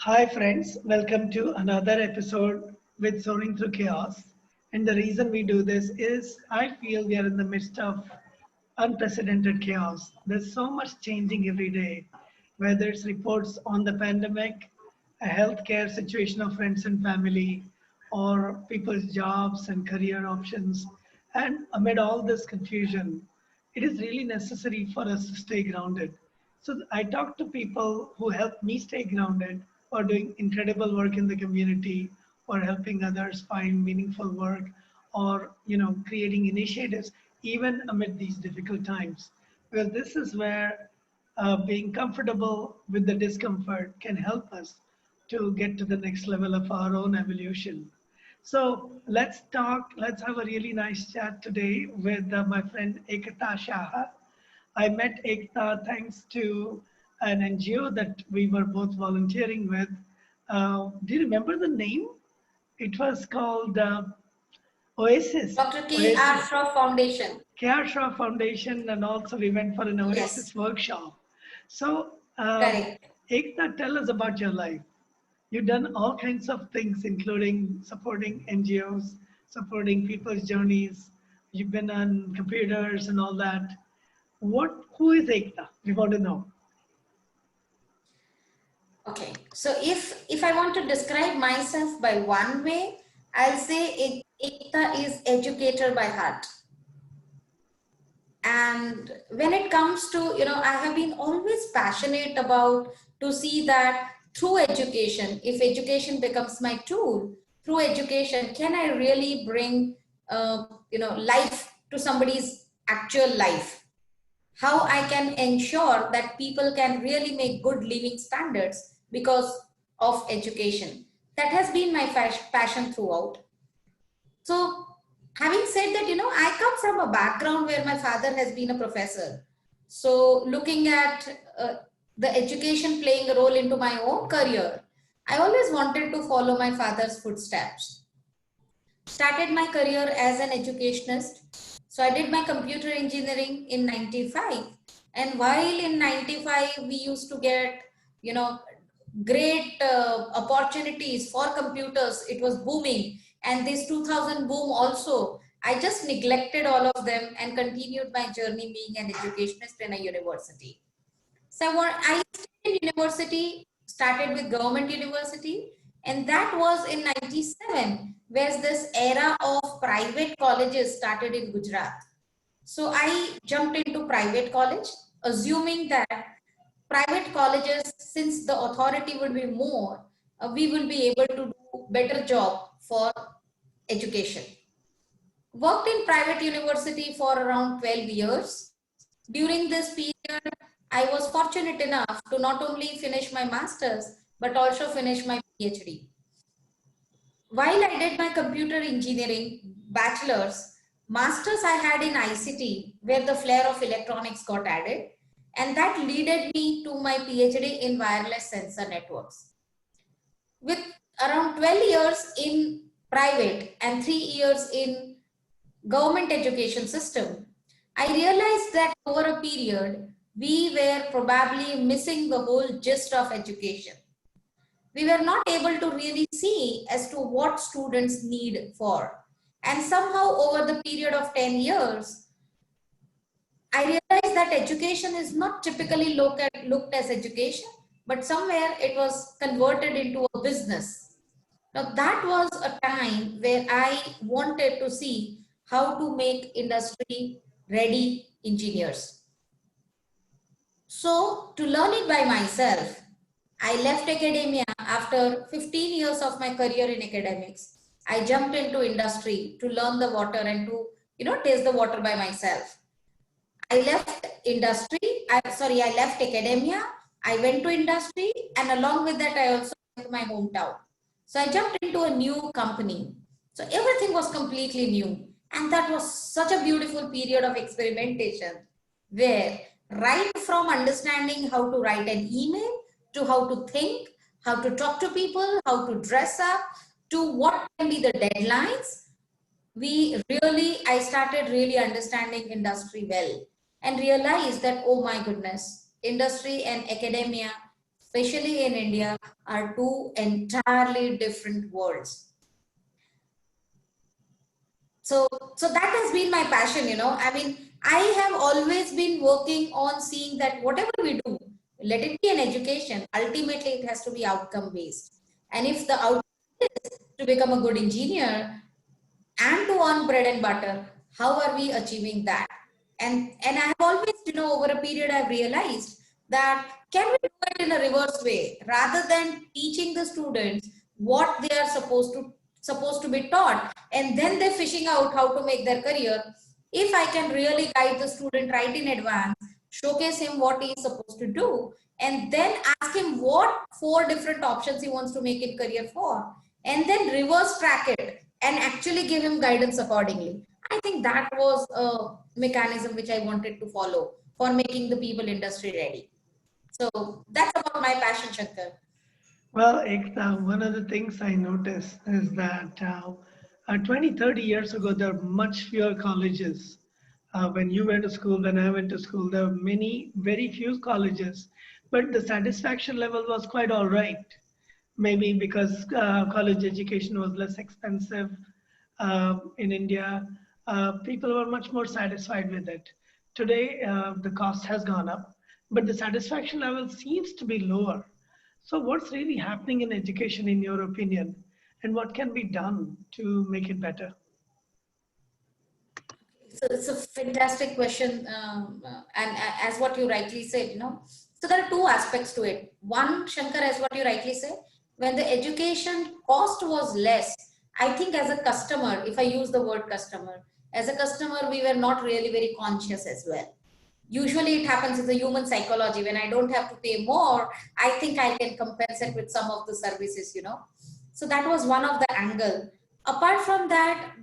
Hi, friends. Welcome to another episode with Soaring Through Chaos. And the reason we do this is I feel we are in the midst of unprecedented chaos. There's so much changing every day, whether it's reports on the pandemic, a healthcare situation of friends and family, or people's jobs and career options. And amid all this confusion, it is really necessary for us to stay grounded. So I talk to people who help me stay grounded, or doing incredible work in the community, or helping others find meaningful work, or creating initiatives even amid these difficult times. Well, this is where being comfortable with the discomfort can help us to get to the next level of our own evolution. So let's talk, let's have a really nice chat today with my friend Ekta Shah. I met Ekta thanks to an NGO that we were both volunteering with. Do you remember the name? It was called Oasis. Dr. K. R. Oasis. Shroff Foundation. K.R. Shah Foundation, and also we went for an Yes, Oasis workshop. So, correct. Ekta, tell us about your life. You've done all kinds of things, including supporting NGOs, supporting people's journeys. You've been on computers and all that. Who is Ekta? We want to know. Okay, so if I want to describe myself by one way, I'll say Ekta is educator by heart. And when it comes to, I have been always passionate about to see that through education, if education becomes my tool, through education, can I really bring, life to somebody's actual life? How I can ensure that people can really make good living standards because of education. That has been my passion throughout. So having said that, I come from a background where my father has been a professor. So looking at the education playing a role into my own career, I always wanted to follow my father's footsteps. Started my career as an educationist. So I did my computer engineering in 95. And while in 95, we used to get, great opportunities for computers. It was booming. And this 2000 boom also, I just neglected all of them and continued my journey being an educationist in a university. So I stayed in university, started with government university, and that was in 97, where this era of private colleges started in Gujarat. So I jumped into private college, assuming that private colleges, since the authority would be more, we will be able to do better job for education. Worked in private university for around 12 years. During this period, I was fortunate enough to not only finish my master's, but also finish my PhD. While I did my computer engineering bachelor's, master's I had in ICT, where the flair of electronics got added, and that led me to my PhD in wireless sensor networks. With around 12 years in private and 3 years in government education system, I realized that over a period, we were probably missing the whole gist of education. We were not able to really see as to what students need for. And somehow over the period of 10 years, I realized that education is not typically looked as education, but somewhere it was converted into a business. Now that was a time where I wanted to see how to make industry ready engineers. So to learn it by myself, I left academia after 15 years of my career in academics. I jumped into industry to learn the water and to, taste the water by myself. I left I left academia. I went to industry, and along with that, I also went to my hometown. So I jumped into a new company. So everything was completely new. And that was such a beautiful period of experimentation where right from understanding how to write an email to how to think, how to talk to people, how to dress up, to what can be the deadlines, I started really understanding industry well and realized that, oh my goodness, industry and academia especially in India, are two entirely different worlds. So that has been my passion, I mean, I have always been working on seeing that whatever we do, let it be an education, ultimately it has to be outcome based. And if the outcome is to become a good engineer and to earn bread and butter, how are we achieving that? And I have always, over a period I've realized that can we do it in a reverse way, rather than teaching the students what they are supposed to be taught, and then they're fishing out how to make their career. If I can really guide the student right in advance, showcase him what he is supposed to do, and then ask him what 4 different options he wants to make in career for, and then reverse track it and actually give him guidance accordingly. I think that was a mechanism which I wanted to follow for making the people industry ready. So that's about my passion, Shankar. Well, Ekta, one of the things I noticed is that 20, 30 years ago, there were much fewer colleges. When you went to school, when I went to school, there were very few colleges, but the satisfaction level was quite all right. Maybe because college education was less expensive in India, people were much more satisfied with it. Today, the cost has gone up, but the satisfaction level seems to be lower. So, what's really happening in education, in your opinion, and what can be done to make it better? So it's a fantastic question, and as what you rightly said, so there are two aspects to it. One, Shankar, as what you rightly said, when the education cost was less, I think as a customer, if I use the word customer, as a customer, we were not really very conscious as well. Usually it happens in the human psychology. When I don't have to pay more, I think I can compensate with some of the services. So that was one of the angle. Apart from that,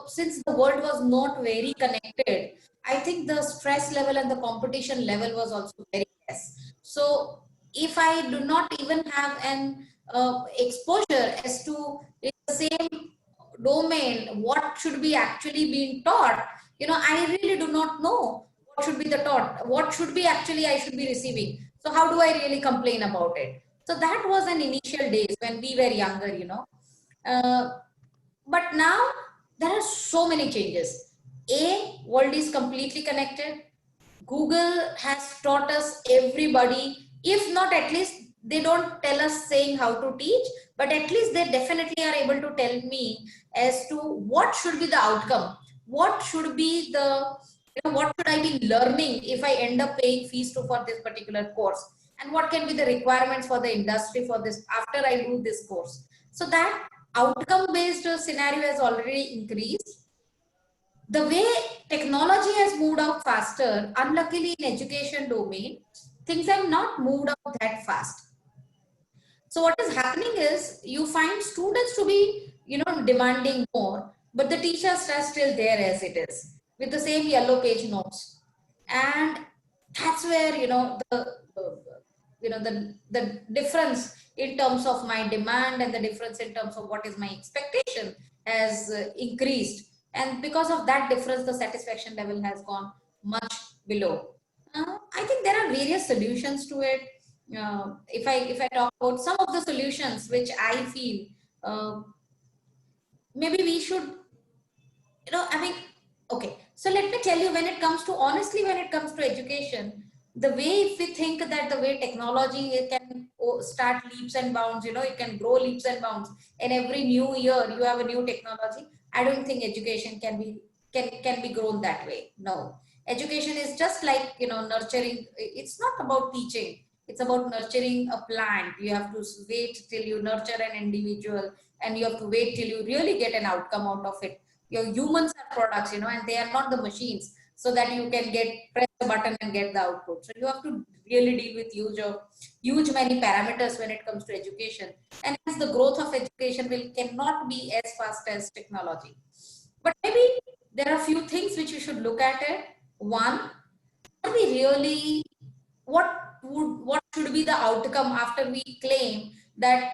since the world was not very connected, I think the stress level and the competition level was also very less. So if I do not even have an exposure as to in the same domain what should be actually being taught, I really do not know what should be the taught, what should be actually I should be receiving. So how do I really complain about it? So that was an initial days when we were younger. uh, but now there are so many changes. World is completely connected. Google has taught us everybody. If not, at least they don't tell us saying how to teach, but at least they definitely are able to tell me as to what should be the outcome, what should be the, what should I be learning if I end up paying fees to for this particular course, and what can be the requirements for the industry for this after I do this course. So that outcome based scenario has already increased. The way technology has moved out faster, unluckily in education domain, things have not moved out that fast. So what is happening is you find students to be, demanding more, but the teachers are still there as it is with the same yellow page notes. And that's where, the difference in terms of my demand and the difference in terms of what is my expectation has increased. And because of that difference, the satisfaction level has gone much below. I think there are various solutions to it. If I talk about some of the solutions which I feel, uh, maybe we should, I mean, okay. So let me tell you, when it comes to, honestly, when it comes to education, the way, if we think that the way technology can start leaps and bounds, it can grow leaps and bounds, and every new year you have a new technology. I don't think education can be grown that way. No, education is just like, nurturing. It's not about teaching. It's about nurturing a plant. You have to wait till you nurture an individual, and you have to wait till you really get an outcome out of it. Your humans are products, and they are not the machines, so that you can press the button and get the output. So you have to really deal with huge many parameters when it comes to education, and hence the growth of education cannot be as fast as technology. But maybe there are a few things which we should look at it. One, are we really, what should be the outcome after we claim that?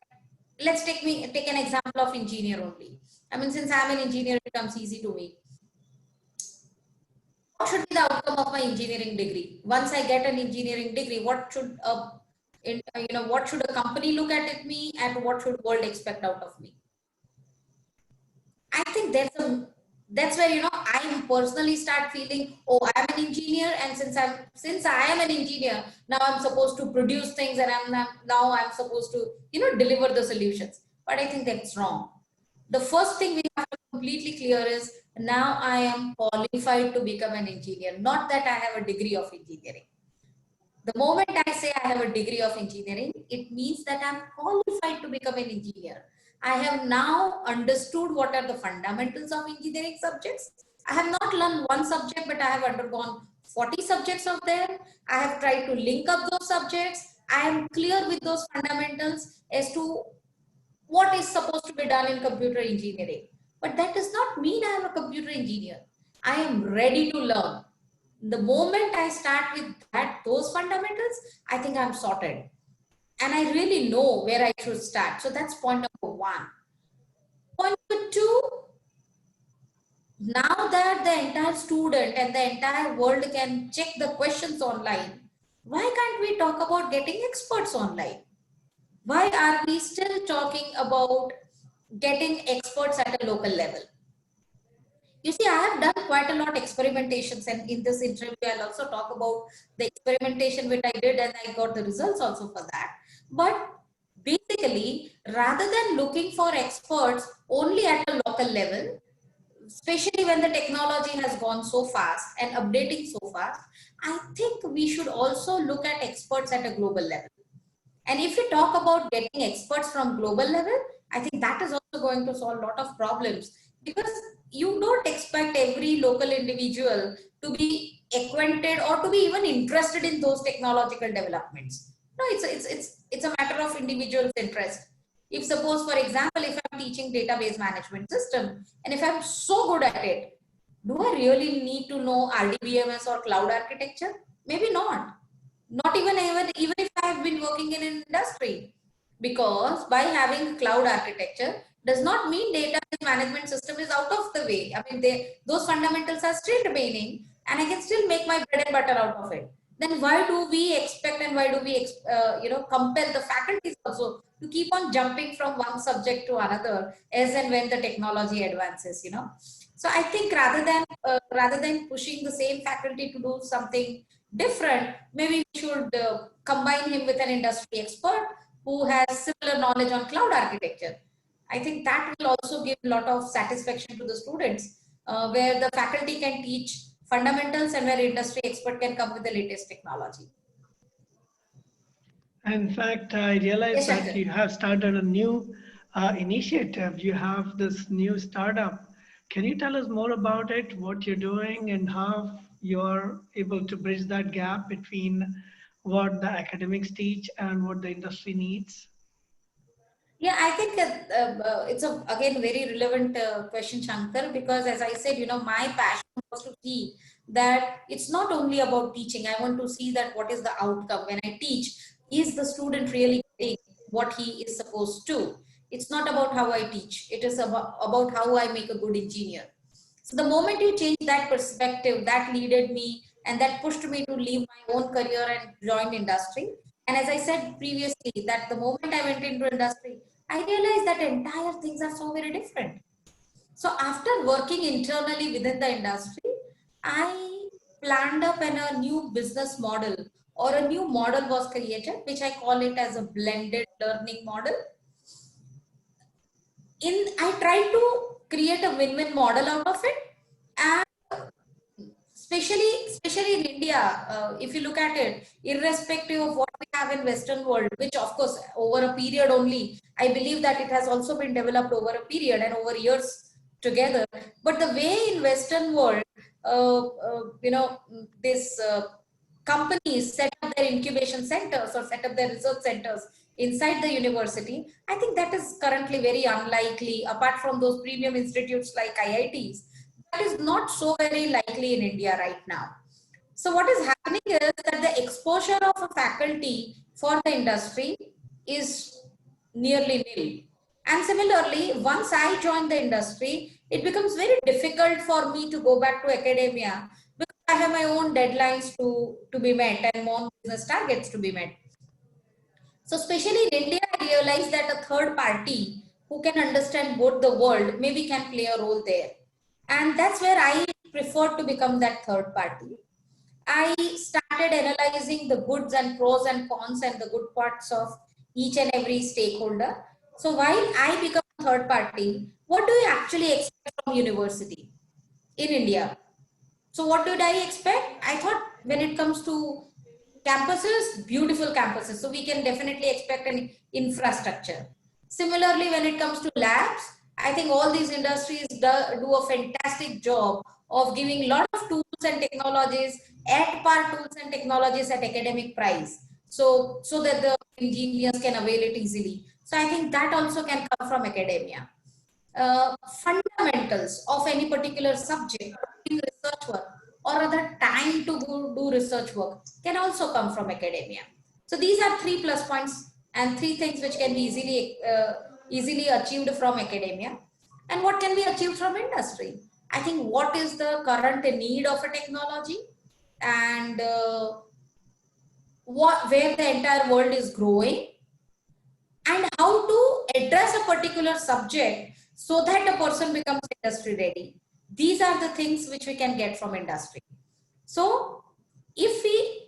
Let's take an example of engineer only. I mean, since I'm an engineer, it becomes easy to me. What should be the outcome of my engineering degree? Once I get an engineering degree, what should what should a company look at me, and what should world expect out of me. I think that's where I personally start feeling, oh, I'm an engineer, and since I am an engineer, now I'm supposed to produce things, and now I'm supposed to deliver the solutions. But I think that's wrong. The first thing we have to completely clear is, now I am qualified to become an engineer, not that I have a degree of engineering. The moment I say I have a degree of engineering, it means that I'm qualified to become an engineer. I have now understood what are the fundamentals of engineering subjects. I have not learned one subject, but I have undergone 40 subjects of them. I have tried to link up those subjects. I am clear with those fundamentals as to what is supposed to be done in computer engineering. But that does not mean I am a computer engineer. I am ready to learn. The moment I start with those fundamentals, I think I'm sorted. And I really know where I should start. So that's point number one. Point number two, now that the entire student and the entire world can check the questions online, why can't we talk about getting experts online? Why are we still talking about getting experts at a local level? You see, I have done quite a lot of experimentations, and in this interview, I'll also talk about the experimentation which I did, and I got the results also for that. But basically, rather than looking for experts only at a local level, especially when the technology has gone so fast and updating so fast, I think we should also look at experts at a global level. And if you talk about getting experts from global level, I think that is also going to solve a lot of problems, because you don't expect every local individual to be acquainted or to be even interested in those technological developments. No, it's a matter of individual's interest. If suppose, for example, if I'm teaching database management system, and if I'm so good at it, do I really need to know RDBMS or cloud architecture? Maybe not. Not even if I have been working in an industry, because by having cloud architecture does not mean database management system is out of the way. I mean, those fundamentals are still remaining, and I can still make my bread and butter out of it. Then why do we expect, and why do we compel the faculties also to keep on jumping from one subject to another as and when the technology advances? So I think rather than pushing the same faculty to do something different, maybe we should combine him with an industry expert who has similar knowledge on cloud architecture. I think that will also give a lot of satisfaction to the students, where the faculty can teach fundamentals and where industry expert can come with the latest technology. In fact, I realized Yes, that Shankar. you have started a new initiative. You have this new startup. Can you tell us more about it, what you're doing, and how you're able to bridge that gap between what the academics teach and what the industry needs? Yeah, I think it's again very relevant question, Shankar, because as I said, my passion was to see that it's not only about teaching. I want to see that what is the outcome when I teach. Is the student really getting what he is supposed to? It's not about how I teach. It is about how I make a good engineer. So the moment you change that perspective, that leaded me and that pushed me to leave my own career and join industry. And as I said previously, that the moment I went into industry, I realized that entire things are so very different. So after working internally within the industry, I planned up a new business model, or a new model was created, which I call it as a blended learning model. I tried to create a win-win model out of it, and especially in India, if you look at it, irrespective of what we have in Western world, which of course over a period only, I believe that it has also been developed over a period and over years together. But the way in Western world, this companies set up their incubation centers or set up their research centers inside the university, I think that is currently very unlikely. Apart from those premium institutes like IITs, that is not so very likely in India right now. So what is happening is that the exposure of a faculty for the industry is nearly nil. And similarly, once I join the industry, it becomes very difficult for me to go back to academia, because I have my own deadlines to be met and my own business targets to be met. So especially in India, I realized that a third party who can understand both the world maybe can play a role there. And that's where I preferred to become that third party. I started analyzing the goods and pros and cons and the good parts of each and every stakeholder. So while I become a third party, what do you actually expect from university in India? So what did I expect? I thought when it comes to campuses, beautiful campuses. So we can definitely expect an infrastructure. Similarly, when it comes to labs, I think all these industries do a fantastic job of giving a lot of tools and technologies, at par tools and technologies at academic price. So that the engineers can avail it easily. So I think that also can come from academia. Fundamentals of any particular subject, doing research work, or other time to go do research work can also come from academia. So these are 3 plus points and 3 things which can be easily achieved from academia. And what can be achieved from industry? I think what is the current need of a technology, and where the entire world is growing, and how to address a particular subject so that a person becomes industry ready. These are the things which we can get from industry. So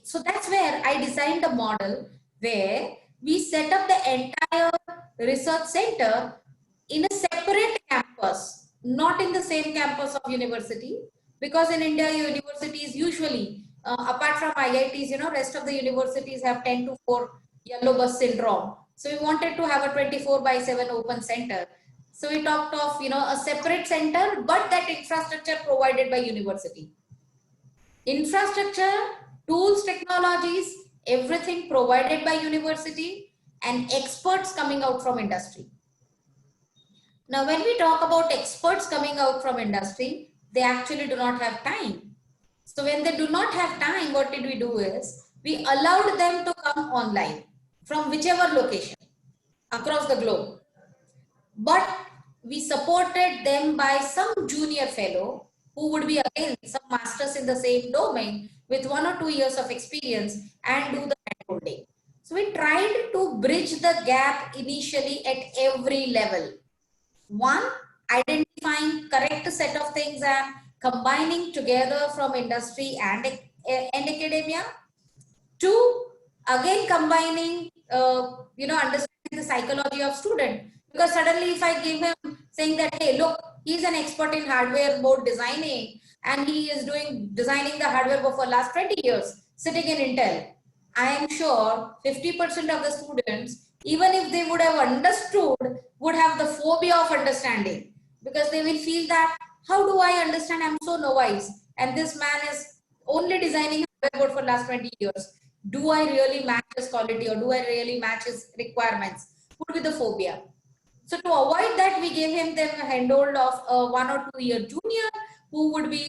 so that's where I designed a model where we set up the entire research center in a separate campus, not in the same campus of university, because in India, universities usually, apart from IITs, rest of the universities have 10 to 4 yellow bus syndrome. So we wanted to have a 24/7 open center. So we talked of, a separate center, but that infrastructure provided by university. Infrastructure, tools, technologies, everything provided by university, and experts coming out from industry. Now, when we talk about experts coming out from industry, they actually do not have time. So when they do not have time, what did we do is, we allowed them to come online from whichever location across the globe. But we supported them by some junior fellow who would be again some masters in the same domain with 1 or 2 years of experience and do the handholding. So we tried to bridge the gap initially at every level. One, identifying correct set of things and combining together from industry and academia. Two, again combining, understanding the psychology of student. Because suddenly if I give him saying that, hey, look, he's an expert in hardware board designing and he is designing the hardware board for last 20 years, sitting in Intel. I am sure 50% of the students, even if they would have understood, would have the phobia of understanding, because they will feel that, how do I understand? I'm so novice. And this man is only designing hardware board for last 20 years. Do I really match his quality, or do I really match his requirements? Would be the phobia. So to avoid that, we gave him them a handhold of a 1 or 2 year junior who would be,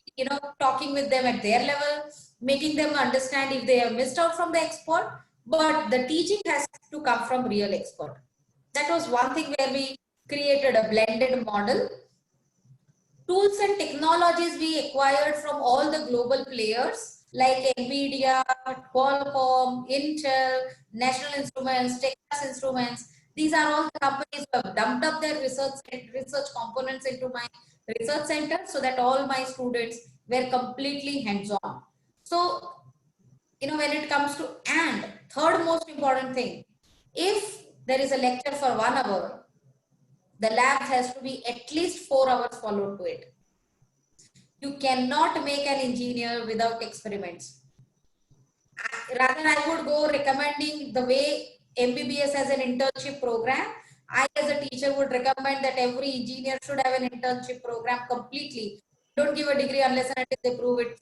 talking with them at their level, making them understand if they have missed out from the expert, but the teaching has to come from real expert. That was one thing where we created a blended model. Tools and technologies we acquired from all the global players like NVIDIA, Qualcomm, Intel, National Instruments, Texas Instruments. These are all the companies who have dumped up their research components into my research center so that all my students were completely hands-on. So, when it comes to, and third most important thing, if there is a lecture for 1 hour, the lab has to be at least 4 hours followed to it. You cannot make an engineer without experiments. Rather, I would go recommending the way MBBS has an internship program. I, as a teacher, would recommend that every engineer should have an internship program completely. Don't give a degree unless and until they prove it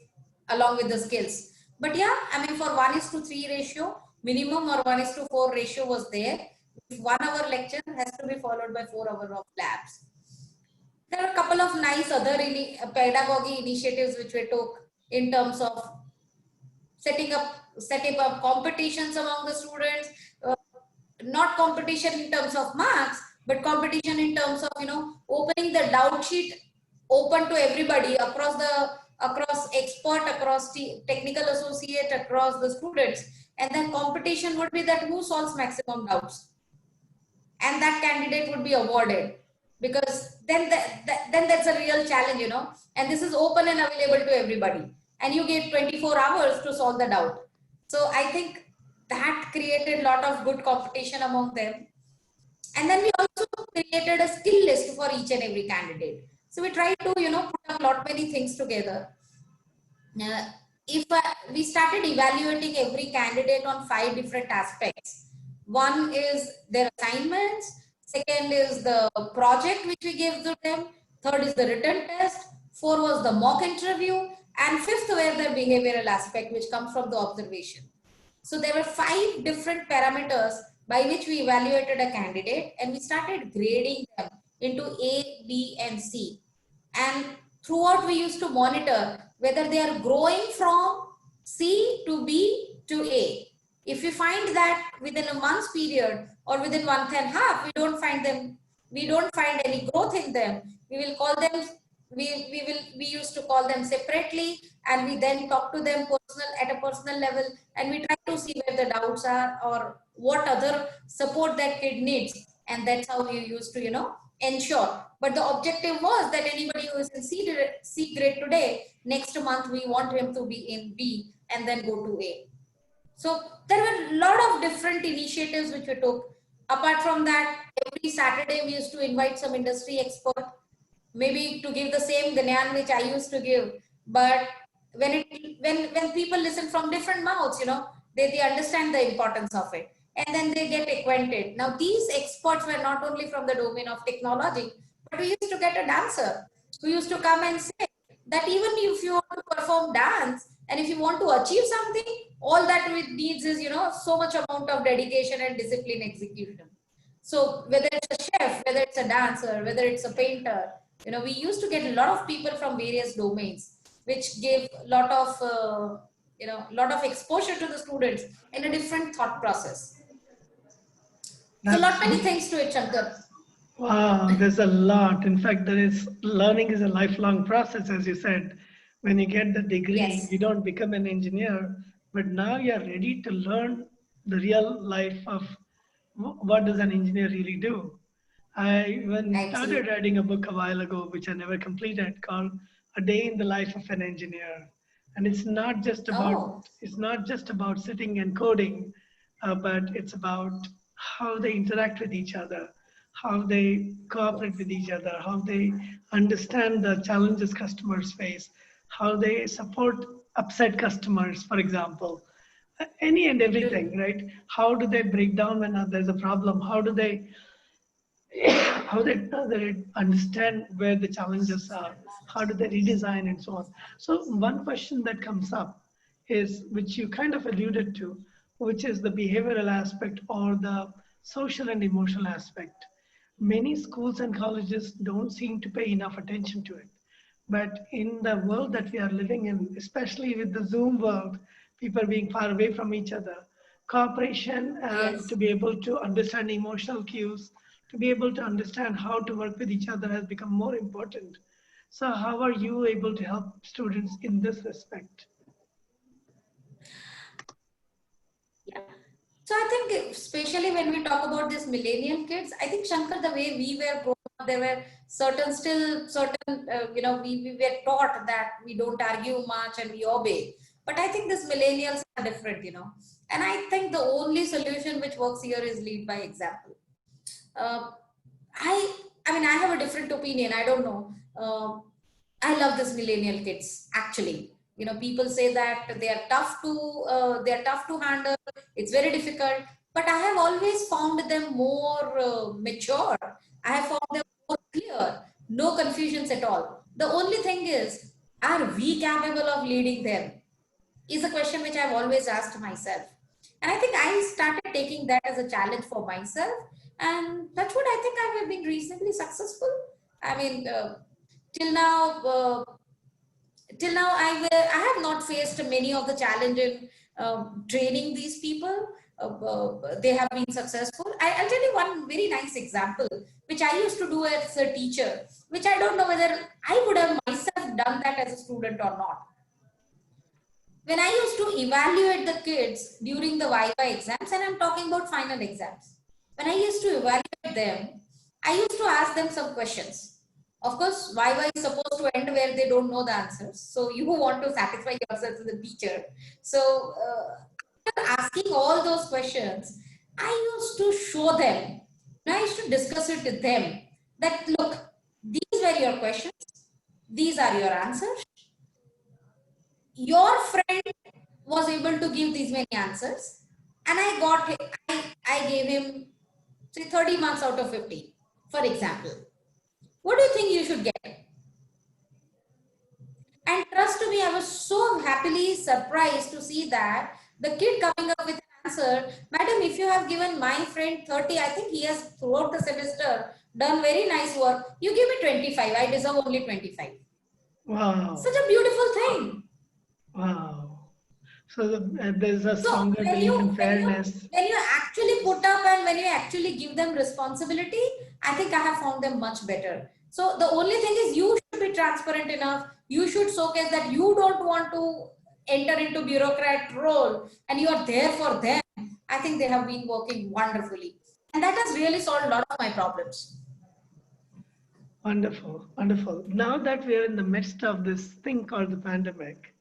along with the skills. But yeah, I mean, for 1:3 ratio, minimum, or 1:4 ratio was there. 1 hour lecture has to be followed by 4 hours of labs. There are a couple of nice other pedagogy initiatives which we took in terms of setting up competitions among the students, not competition in terms of marks, but competition in terms of, opening the doubt sheet open to everybody across expert, across technical associate, across the students, and then competition would be that who solves maximum doubts, and that candidate would be awarded, because then that's a real challenge, and this is open and available to everybody, and you get 24 hours to solve the doubt. So I think that created a lot of good competition among them. And then we also created a skill list for each and every candidate. So we tried to, put up lot many things together. If we started evaluating every candidate on 5 different aspects. One is their assignments. Second is the project which we gave to them. Third is the written test. Four was the mock interview. And fifth were the behavioral aspect, which comes from the observation. So there were 5 different parameters by which we evaluated a candidate, and we started grading them into A, B, and C. And throughout we used to monitor whether they are growing from C to B to A. If we find that within a month's period or within 1.5 we don't find any growth in them, we will call them, we used to call them separately, and we then talk to them at a personal level, and we try to see where the doubts are or what other support that kid needs, and that's how we used to ensure. But the objective was that anybody who is in C grade today, next month we want him to be in B and then go to A. So there were a lot of different initiatives which we took. Apart from that, every Saturday we used to invite some industry expert, maybe to give the same Gyan which I used to give. But when people listen from different mouths, they understand the importance of it, and then they get acquainted. Now these experts were not only from the domain of technology, but we used to get a dancer who used to come and say that even if you want to perform dance and if you want to achieve something, all that it needs is so much amount of dedication and discipline execution. So whether it's a chef, whether it's a dancer, whether it's a painter, we used to get a lot of people from various domains, which gave a lot of exposure to the students in a different thought process. So lot many things to it, Shankar. Wow, there's a lot. In fact, learning is a lifelong process, as you said. When you get the degree, Yes. you don't become an engineer, but now you're ready to learn the real life of what does an engineer really do. I even started writing a book a while ago, which I never completed, called "A Day in the Life of an Engineer," and it's not just about sitting and coding, but it's about how they interact with each other, how they cooperate with each other, how they understand the challenges customers face, how they support upset customers, for example, any and everything, right? How do they break down when there's a problem? How they understand where the challenges are? How do they redesign and so on? So one question that comes up is, which you kind of alluded to, which is the behavioral aspect or the social and emotional aspect. Many schools and colleges don't seem to pay enough attention to it. But in the world that we are living in, especially with the Zoom world, people being far away from each other, cooperation and to be able to understand emotional cues, to be able to understand how to work with each other has become more important. So how are you able to help students in this respect? Yeah. So I think especially when we talk about these millennial kids, I think, Shankar, the way we were brought up, there were we were taught that we don't argue much and we obey. But I think these millennials are different, and I think the only solution which works here is lead by example. Uh, I have a different opinion. I don't know. I love these millennial kids. Actually, people say that they are tough to handle. It's very difficult. But I have always found them more mature. I have found them more clear. No confusions at all. The only thing is, are we capable of leading them? Is a question which I've always asked myself. And I think I started taking that as a challenge for myself. And that's what I think I have been reasonably successful. I mean, uh, till now I have not faced many of the challenge in training these people. They have been successful. I'll tell you one very nice example, which I used to do as a teacher, which I don't know whether I would have myself done that as a student or not. when I used to evaluate the kids during the Viva exams, and I'm talking about final exams, when I used to evaluate them, I used to ask them some questions. Of course, Viva is supposed to end where they don't know the answers. So you want to satisfy yourself as a teacher. So after asking all those questions, I used to show them, I used to discuss it with them that look, these were your questions, these are your answers. Your friend was able to give these many answers, and I gave him say 30 marks out of 50, for example. What do you think you should get? And trust me, I was so happily surprised to see that the kid coming up with an answer, madam, if you have given my friend 30, I think he has throughout the semester done very nice work. You give me 25, I deserve only 25. Wow. Such a beautiful thing. Wow. So there's a stronger belief in fairness. When you actually put up and when you actually give them responsibility, I think I have found them much better. So the only thing is you should be transparent enough. You should showcase that you don't want to enter into bureaucrat role and you are there for them. I think they have been working wonderfully. And that has really solved a lot of my problems. Wonderful, wonderful. Now that we are in the midst of this thing called the pandemic,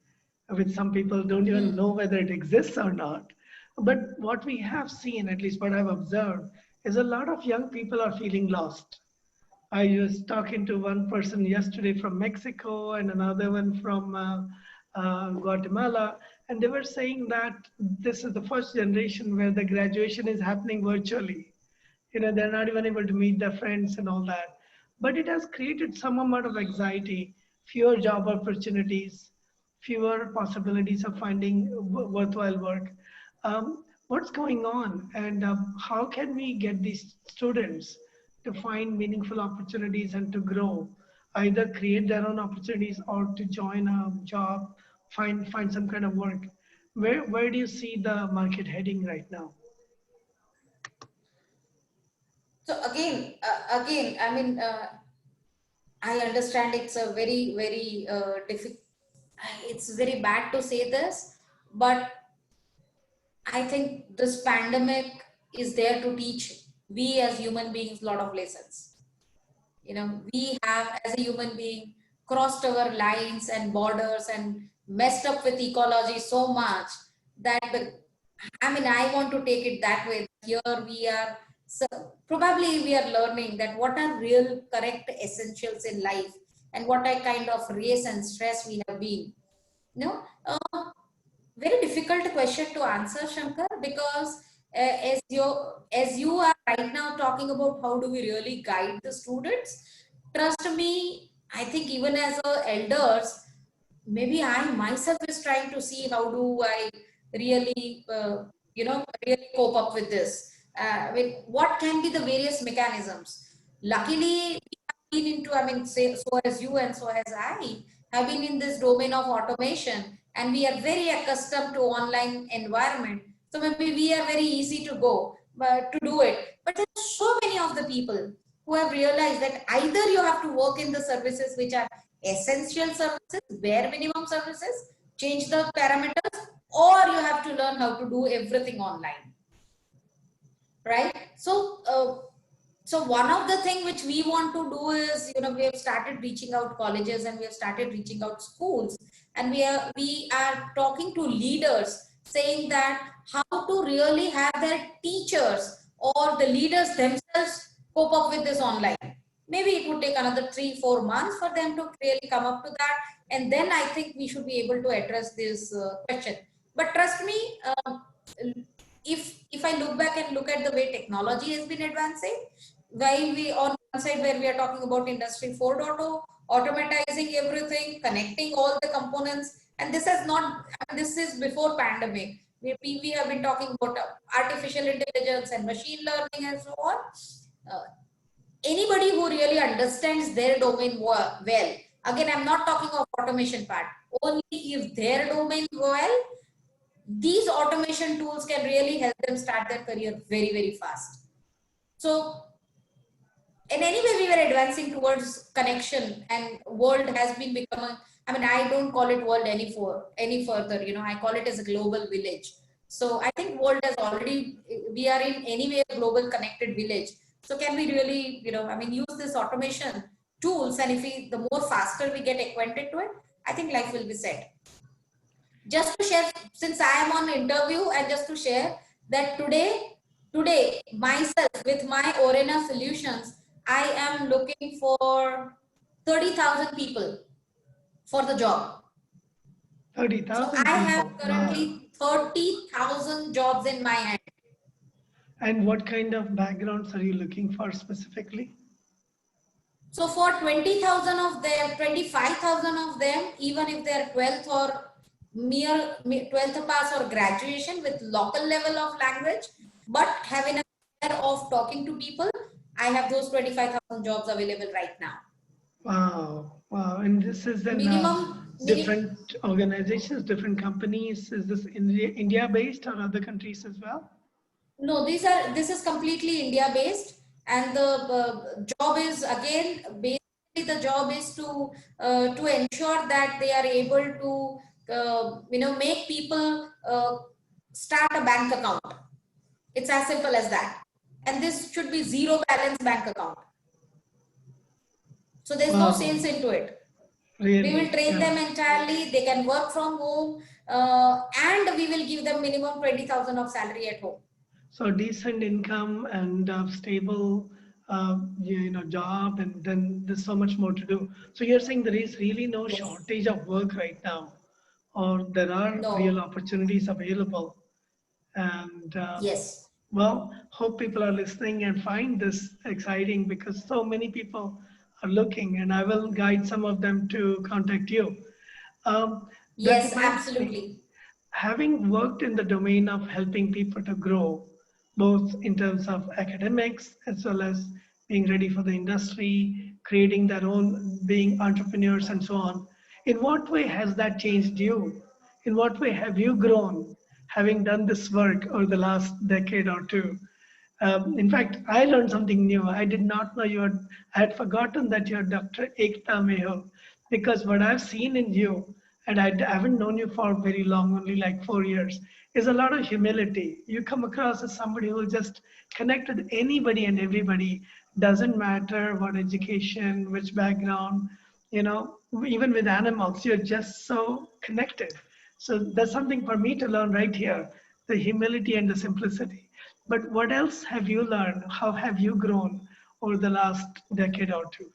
which some people don't even know whether it exists or not, but what we have seen, at least what I've observed, is a lot of young people are feeling lost. I was talking to one person yesterday from Mexico and another one from Guatemala, and they were saying that this is the first generation where the graduation is happening virtually. You know, they're not even able to meet their friends and all that. But it has created some amount of anxiety, fewer job opportunities, fewer possibilities of finding worthwhile work. What's going on, and how can we get these students to find meaningful opportunities and to grow, either create their own opportunities or to join a job, find some kind of work? Where do you see the market heading right now? So again, I mean, I understand it's a very difficult. It's very bad to say this, but I think this pandemic is there to teach we as human beings a lot of lessons. You know, we have as a human being crossed our lines and borders and messed up with ecology so much that I mean, I want to take it that way. Here we are, so probably we are learning that what are real correct essentials in life and what a kind of race and stress we have been. You know, very difficult question to answer, Shankar, because as you are right now talking about how do we really guide the students, trust me, I think even as elders, maybe I myself is trying to see how do I really, really cope up with this. With what can be the various mechanisms? Luckily, we have been into, I mean, say, so as you and so as I have been in this domain of automation, and we are very accustomed to online environment. So maybe we are very easy to go, but to do it. But there are so many of the people who have realized that either you have to work in the services which are essential services, bare minimum services, change the parameters, or you have to learn how to do everything online, right? So one of the thing which we want to do is, you know, we have started reaching out colleges and we have started reaching out schools, and we are talking to leaders saying that how to really have their teachers or the leaders themselves cope up with this online. Maybe it would take another 3-4 months for them to really come up to that, and then I think we should be able to address this question. But trust me, if I look back and look at the way technology has been advancing, while we on one side where we are talking about industry 4.0, automatizing everything, connecting all the components, and this has not, this is before pandemic. We have been talking about artificial intelligence and machine learning and so on. Uh, Anybody who really understands their domain well, again, I'm not talking of automation part, only if their domain well, these automation tools can really help them start their career very fast. So in any way, we were advancing towards connection, and world has been becoming, I mean, I don't call it world any further, you know, I call it as a global village. So I think world has already, we are in anyway a global connected village. So can we really, you know, I mean, use this automation tools, and if we, the more faster we get acquainted to it, I think life will be set. Just to share, since I am on interview, and just to share that today myself with my Orena solutions, I am looking for 30,000 people for the job. So 30,000 I people. have currently 30,000 jobs in my hand. And what kind of backgrounds are you looking for specifically? So for 20,000 of them, 25,000 of them, even if they're 12th or mere 12th pass or graduation with local level of language, but having a fear of talking to people, I have those 25,000 jobs available right now. Wow, wow. And this is in different organizations, different companies. Is this India based or other countries as well? No, this is completely India based, and the job is again basically the job is to ensure that they are able to you know, make people start a bank account. It's as simple as that, and this should be zero balance bank account. So there's no sales into it. Really? We will train them entirely. They can work from home, and we will give them minimum 20,000 of salary at home. So decent income and stable, you know, job, and then there's so much more to do. So you're saying there is really no shortage of work right now, or there are real opportunities available. And yes. Well, hope people are listening and find this exciting, because so many people are looking, and I will guide some of them to contact you. Yes, absolutely. Having worked in the domain of helping people to grow, both in terms of academics as well as being ready for the industry, creating their own, being entrepreneurs and so on, in what way has that changed you? In what way have you grown having done this work over the last decade or two? In fact, I learned something new. I did not know I had forgotten that you're Dr. Ekta Mehul, because what I've seen in you, and I haven't known you for very long, only like 4 years, is a lot of humility. You come across as somebody who will just connect with anybody and everybody, doesn't matter what education, which background, you know, even with animals, you're just so connected. So that's something for me to learn right here, the humility and the simplicity. But what else have you learned? How have you grown over the last decade or two?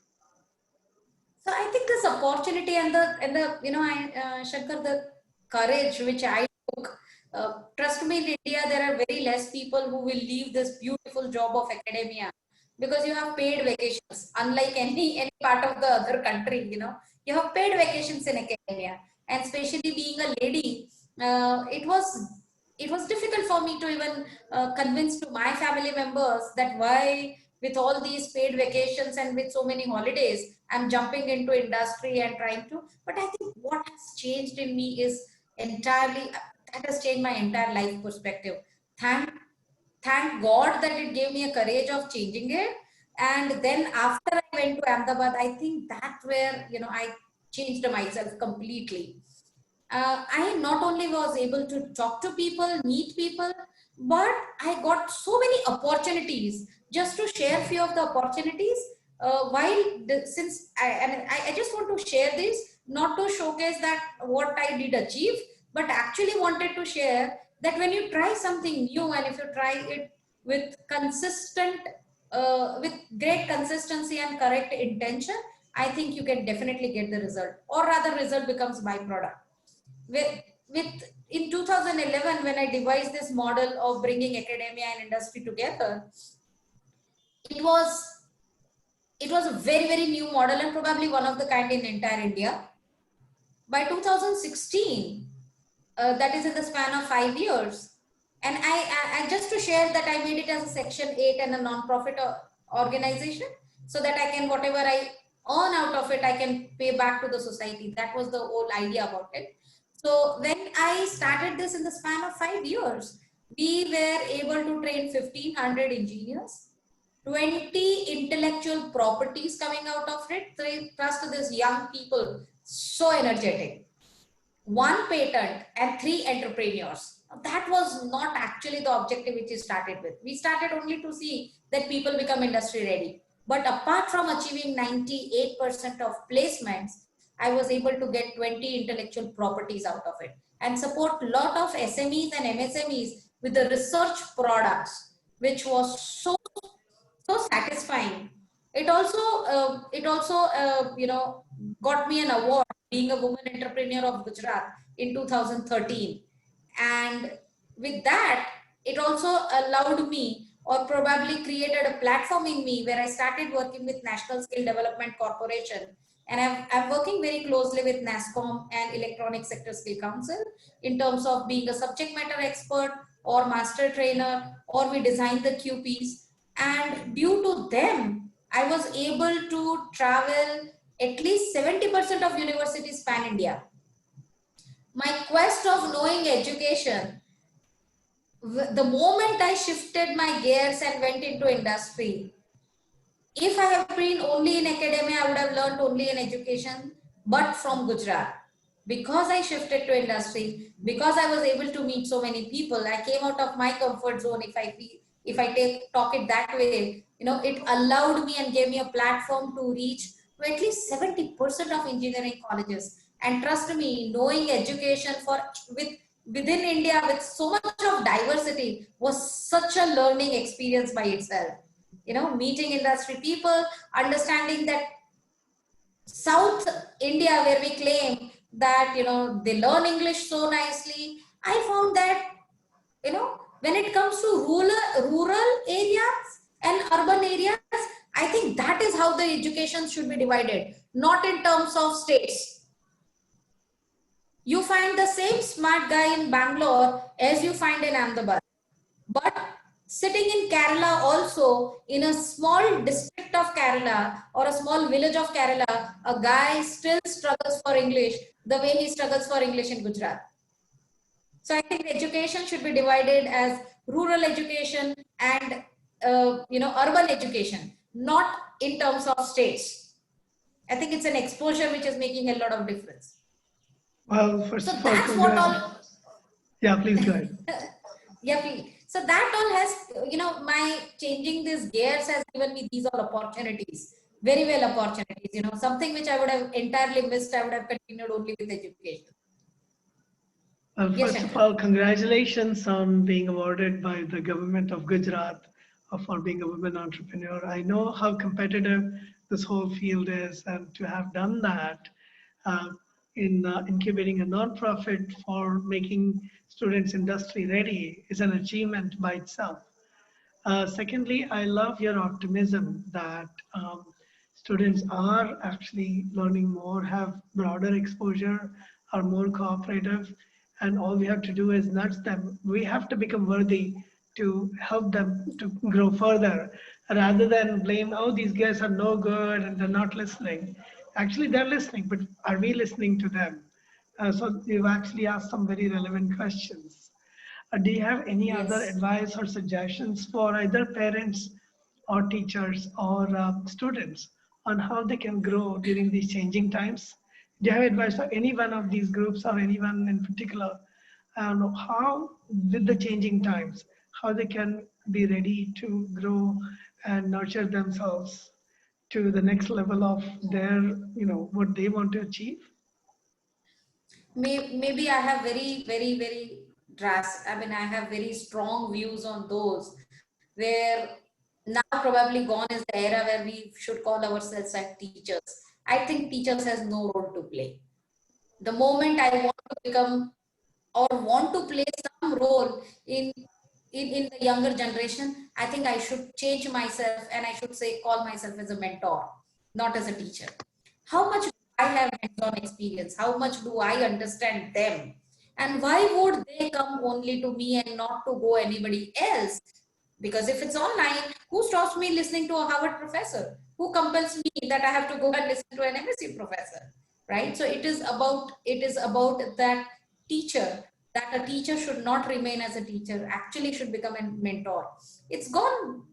So I think this opportunity and the you know, Shankar, the courage which I took. Trust me, in India there are very less people who will leave this beautiful job of academia, because you have paid vacations. Unlike any part of the other country, you know, you have paid vacations in academia, and especially being a lady, it was difficult for me to even convince to my family members that why, with all these paid vacations and with so many holidays, I'm jumping into industry and trying to. But I think what has changed in me is entirely, that has changed my entire life perspective. Thank God that it gave me a courage of changing it. And then after I went to Ahmedabad, I think that's where, you know, I changed myself completely. I not only was able to talk to people, meet people, but I got so many opportunities. Just to share few of the opportunities, since I just want to share this, not to showcase that what I did achieve, but actually wanted to share that when you try something new, and if you try it with with great consistency and correct intention, I think you can definitely get the result, or rather result becomes byproduct. With in 2011, when I devised this model of bringing academia and industry together, it was a very new model, and probably one of the kind in entire India. By 2016, that is in the span of 5 years, and I just to share that I made it as a Section 8 and a non-profit organization, so that I can, whatever I earn out of it, I can pay back to the society. That was the whole idea about it. So when I started this in the span of 5 years, we were able to train 1,500 engineers, 20 intellectual properties coming out of it. So I trust these young people so energetic. One patent and 3 entrepreneurs. That was not actually the objective which we started with. We started only to see that people become industry ready. But apart from achieving 98% of placements, I was able to get 20 intellectual properties out of it and support a lot of SMEs and MSMEs with the research products, which was so satisfying. It also got me an award being a woman entrepreneur of Gujarat in 2013. And with that, it also allowed me, or probably created a platform in me, where I started working with National Skill Development Corporation. And I'm working very closely with NASSCOM and Electronic Sector Skill Council in terms of being a subject matter expert or master trainer, or we design the QPs. And due to them, I was able to travel at least 70% of universities pan India. My quest of knowing education, the moment I shifted my gears and went into industry, if I have been only in academia, I would have learned only in education, but from Gujarat. Because I shifted to industry, because I was able to meet so many people, I came out of my comfort zone. If I talk it that way, it allowed me and gave me a platform to reach to at least 70% of engineering colleges. And trust me, knowing education within India with so much of diversity was such a learning experience by itself. Meeting industry people, understanding that South India, where we claim that, they learn English so nicely. I found that, when it comes to rural areas and urban areas, I think that is how the education should be divided, not in terms of states. You find the same smart guy in Bangalore as you find in Ahmedabad. But sitting in Kerala also, in a small district of Kerala or a small village of Kerala, a guy still struggles for English the way he struggles for English in Gujarat. So I think education should be divided as rural education and urban education, not in terms of states. I think it's an exposure which is making a lot of difference. Well, first So of all, that's what all. Yeah, please go ahead. Yeah, please. So that all has, my changing these gears has given me these all opportunities, very well opportunities, something which I would have entirely missed. I would have continued only with education. Well, Yes, first of Shankar. all, congratulations on being awarded by the government of Gujarat for being a women entrepreneur. I know how competitive this whole field is, and to have done that in incubating a nonprofit for making students industry ready is an achievement by itself. Secondly, I love your optimism that students are actually learning more, have broader exposure, are more cooperative, and all we have to do is nudge them. We have to become worthy to help them to grow further rather than blame, oh, these guys are no good and they're not listening. Actually, they're listening, but are we listening to them? So you've actually asked some very relevant questions. Do you have any other Yes. advice or suggestions for either parents or teachers or students on how they can grow during these changing times? Do you have advice for any one of these groups or anyone in particular? How, with the changing times, how they can be ready to grow and nurture themselves to the next level of their, what they want to achieve? Maybe I have very drastic. I mean, I have very strong views on those. Where now probably gone is the era where we should call ourselves as teachers. I think teachers has no role to play. The moment I want to become or want to play some role in the younger generation, I think I should change myself and I should say call myself as a mentor, not as a teacher. How much do I have hands-on experience? How much do I understand them? And why would they come only to me and not to go anybody else? Because if it's online, who stops me listening to a Harvard professor? Who compels me that I have to go and listen to an MSc professor? Right? So it is about that teacher, that a teacher should not remain as a teacher, actually should become a mentor. It's gone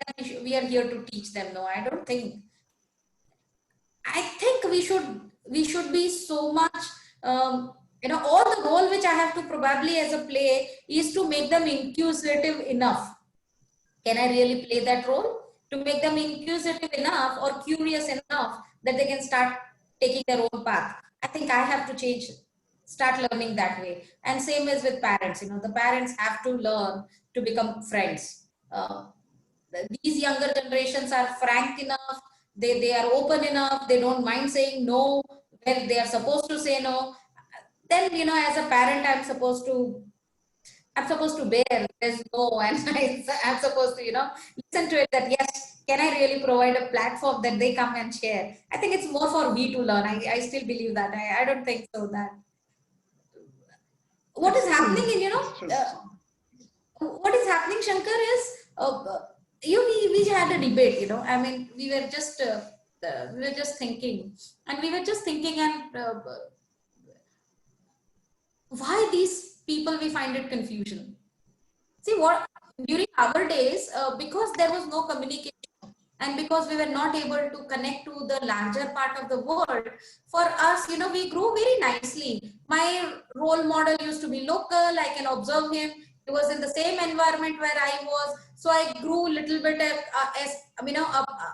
that we are here to teach them. No, I don't think. I think we should we should be so much, all the role which I have to probably as a play is to make them inquisitive enough. Can I really play that role? To make them inquisitive enough or curious enough that they can start taking their own path. I think I have to change, start learning that way. And same as with parents, the parents have to learn to become friends. These younger generations are frank enough, they are open enough, they don't mind saying no when they are supposed to say no. Then, as a parent, I'm supposed to bear there's no, and I'm supposed to, listen to it that yes, can I really provide a platform that they come and share? I think it's more for me to learn. I still believe that. I don't think so that what is It's happening true. in, It's true. what is happening, Shankar, is we had a debate. I mean, we were just thinking, and why these people, we find it confusion. See what, during our days, because there was no communication and because we were not able to connect to the larger part of the world, for us, we grew very nicely. My role model used to be local. I can observe him. He was in the same environment where I was. So I grew a little bit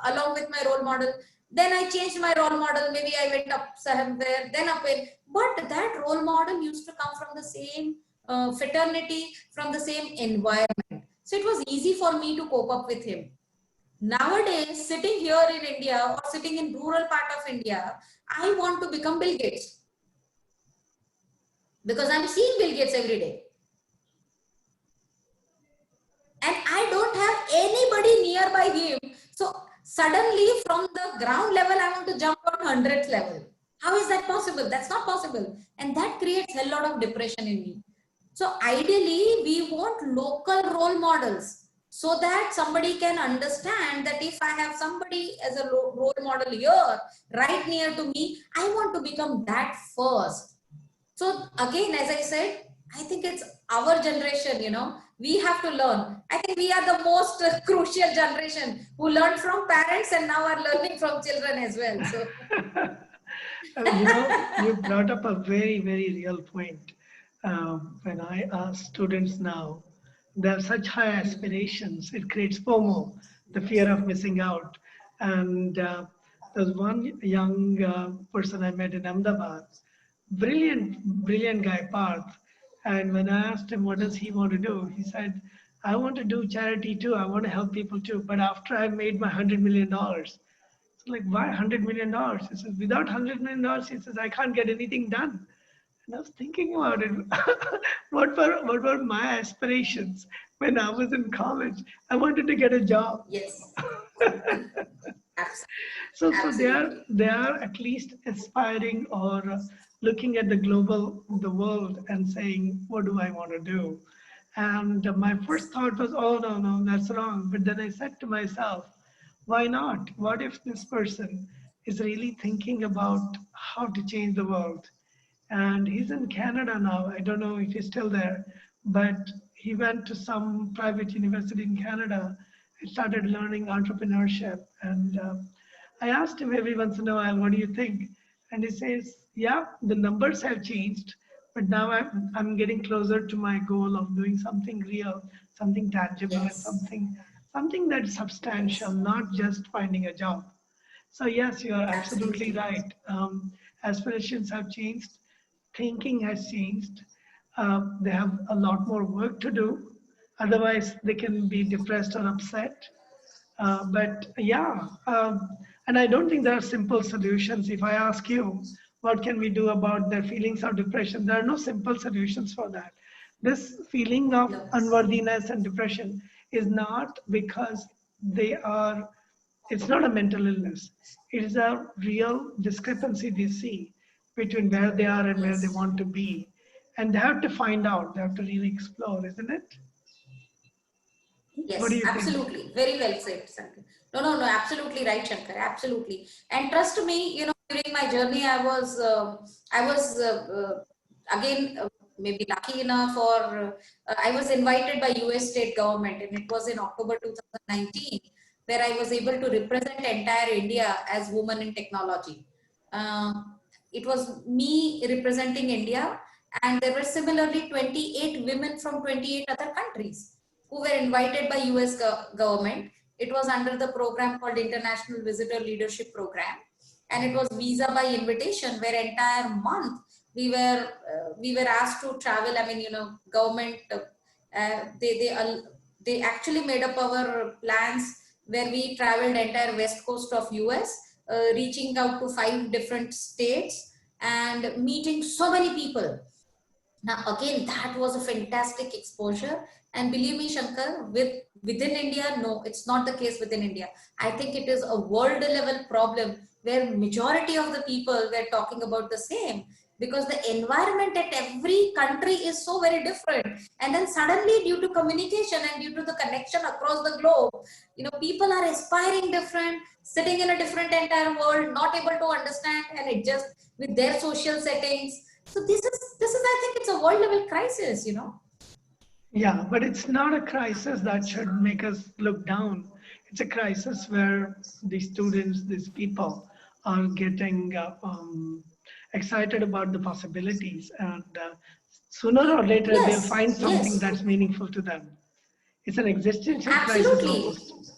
along with my role model. Then I changed my role model. Maybe I went up somewhere, then up in. But that role model used to come from the same fraternity, from the same environment. So it was easy for me to cope up with him. Nowadays, sitting here in India or sitting in rural part of India, I want to become Bill Gates because I'm seeing Bill Gates every day. And I don't have anybody nearby him. So suddenly from the ground level, I want to jump on 100th level. How is that possible? That's not possible. And that creates a lot of depression in me. So ideally, we want local role models so that somebody can understand that if I have somebody as a role model here, right near to me, I want to become that first. So again, as I said, I think it's our generation, we have to learn. I think we are the most crucial generation who learned from parents and now are learning from children as well. So You brought up a very, very real point. When I ask students now, they have such high aspirations, it creates FOMO, the fear of missing out. And there's one young person I met in Ahmedabad, brilliant, brilliant guy, Parth. And when I asked him what does he want to do, he said, I want to do charity too. I want to help people too. But after I made my $100 million, like, why $100 million? He says, without $100 million, he says, I can't get anything done. And I was thinking about it. what were my aspirations when I was in college? I wanted to get a job. yes, So absolutely. they are at least aspiring or looking at the world and saying, what do I want to do? And my first thought was, oh no, no, that's wrong. But then I said to myself, why not? What if this person is really thinking about how to change the world? And he's in Canada now. I don't know if he's still there, but he went to some private university in Canada and started learning entrepreneurship. And I asked him every once in a while, what do you think? And he says, yeah, the numbers have changed, but now I'm getting closer to my goal of doing something real, something tangible, and Yes, something that's substantial, yes, not just finding a job. So yes, you are absolutely absolutely. right. Aspirations have changed, thinking has changed. They have a lot more work to do. Otherwise, they can be depressed or upset. But yeah, and I don't think there are simple solutions. If I ask you, what can we do about their feelings of depression? There are no simple solutions for that. This feeling of No. unworthiness and depression is not because they are, it's not a mental illness. It is a real discrepancy they see between where they are and where they Yes. want to be. And they have to find out, they have to really explore, isn't it? What do Yes, you think? absolutely. Very well said, Shankar. No, no, no, absolutely right, Shankar. Absolutely. And trust me, during my journey, I was again maybe lucky enough, or I was invited by US state government, and it was in October 2019, where I was able to represent entire India as women in technology. Uh, it was me representing India, and there were similarly 28 women from 28 other countries who were invited by US government. It was under the program called International Visitor Leadership Program, and it was visa by invitation, where entire month we were asked to travel. I mean, government they actually made up our plans, where we traveled entire west coast of US, reaching out to 5 different states and meeting so many people. Now, again, that was a fantastic exposure. And believe me, Shankar, within India, no, it's not the case within India. I think it is a world level problem where majority of the people were talking about the same, because the environment at every country is so very different. And then suddenly, due to communication and due to the connection across the globe, people are aspiring different, sitting in a different entire world, not able to understand and adjust with their social settings. So this is I think it's a world level crisis. Yeah, but it's not a crisis that should make us look down. It's a crisis where the students, these people, are getting excited about the possibilities, and sooner or later they'll Yes, find something yes, that's meaningful to them. It's an existential crisis absolutely. almost.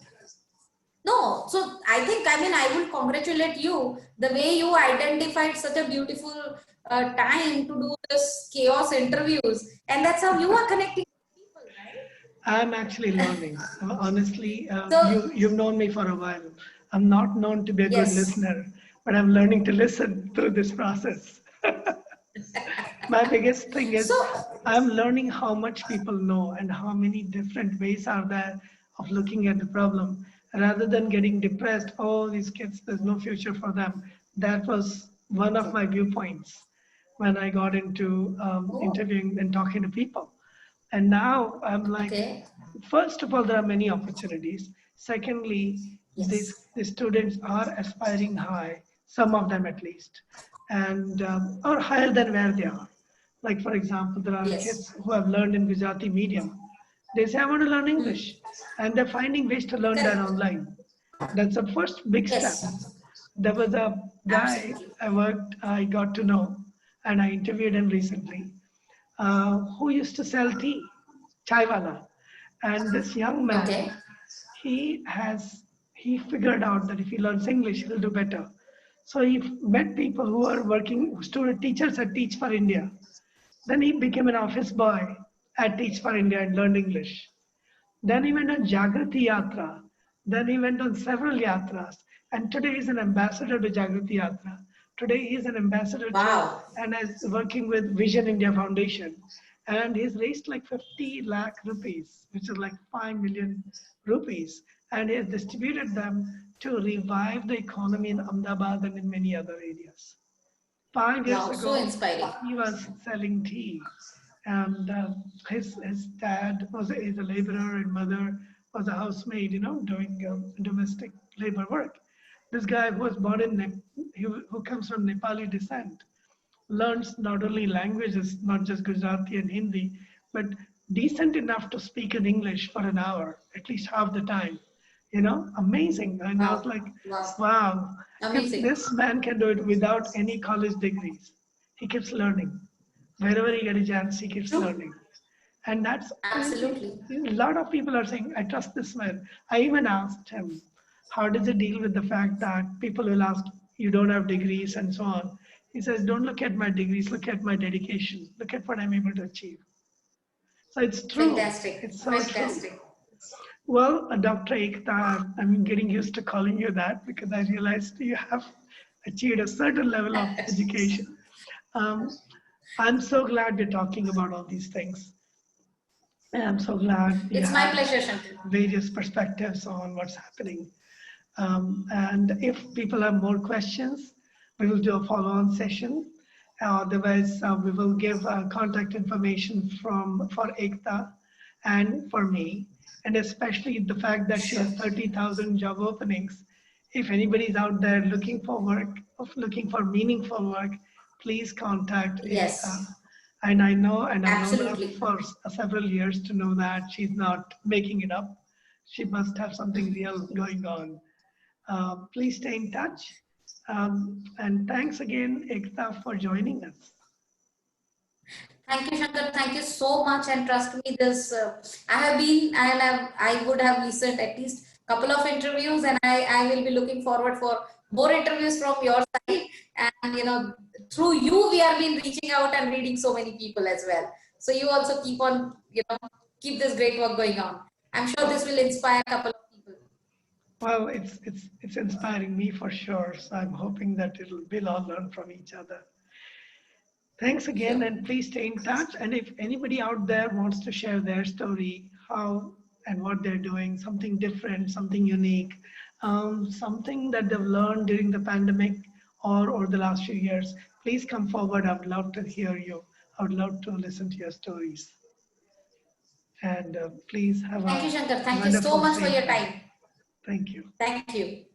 No, so I mean, I will congratulate you the way you identified such a beautiful time to do this chaos interviews, and that's how you are connecting with people, right? I'm actually learning. Honestly, So you've known me for a while. I'm not known to be a good yes, listener, but I'm learning to listen through this process. My biggest thing so is I'm learning how much people know and how many different ways are there of looking at the problem, rather than getting depressed. Oh, these kids, there's no future for them. That was one of okay, my viewpoints when I got into oh, interviewing and talking to people. And now I'm like, okay, first of all, there are many opportunities. Secondly, yes, the students are aspiring high, some of them at least, and or higher than where they are. Like, for example, there are yes, kids who have learned in Gujarati medium. They say, I want to learn hmm, English, and they're finding ways to learn that correct, online. That's the first big step. yes, There was a guy absolutely, I got to know, and I interviewed him recently, who used to sell tea, chaiwala. And this young man, okay, he has he figured out that if he learns English, he'll do better. So he met people who are working, student teachers at Teach for India. Then he became an office boy at Teach for India and learned English. Then he went on Jagrati Yatra. Then he went on several yatras. And today he's an ambassador to Jagrati Yatra. Today he's an ambassador to wow, and is working with Vision India Foundation. And he's raised like 50 lakh rupees, which is like 5 million rupees. And he has distributed them to revive the economy in Ahmedabad and in many other areas. 5 years wow, so ago, inspiring, he was selling tea, and his dad is a laborer, and mother was a housemaid, doing domestic labor work. This guy who was born in who comes from Nepali descent learns not only languages, not just Gujarati and Hindi, but decent enough to speak in English for an hour, at least half the time. Amazing. And I was wow, like, wow, wow, if amazing, this man can do it without any college degrees, he keeps learning. Wherever he gets a chance, he keeps true, learning. And that's absolutely, a lot of people are saying, I trust this man. I even asked him, how does he deal with the fact that people will ask, you don't have degrees and so on? He says, don't look at my degrees, look at my dedication, look at what I'm able to achieve. So it's true. fantastic, It's so true. fantastic. Well, Dr. Ekta, I'm getting used to calling you that because I realized you have achieved a certain level of education. Um, I'm so glad we're talking about all these things. And I'm so glad you It's my have pleasure, Shankar. various perspectives on what's happening. And if people have more questions, we will do a follow-on session. Otherwise, we will give contact information for Ekta and for me, and especially the fact that she Sure. has 30,000 job openings. If anybody's out there looking for work, looking for meaningful work, please contact Ekta. Yes, And I know, and I've known her absolutely. for several years to know that she's not making it up. She must have something real going on. Please stay in touch. And thanks again, Ekta, for joining us. Thank you, Shankar. Thank you so much. And trust me, this I have been, I would have listened at least couple of interviews, and I will be looking forward for more interviews from your side. And through you, we have been reaching out and reading so many people as well. So you also keep on, keep this great work going on. I'm sure this will inspire a couple of people. Well, it's inspiring me for sure. So I'm hoping that we'll all learn from each other. Thanks again, Sure. and please stay in touch. And if anybody out there wants to share their story, how and what they're doing, something different, something unique, something that they've learned during the pandemic or over the last few years, please come forward. I would love to hear you. I would love to listen to your stories. And please have Thank you, a Shankar. Thank you so wonderful, much for safe your day. time. Thank you. Thank you.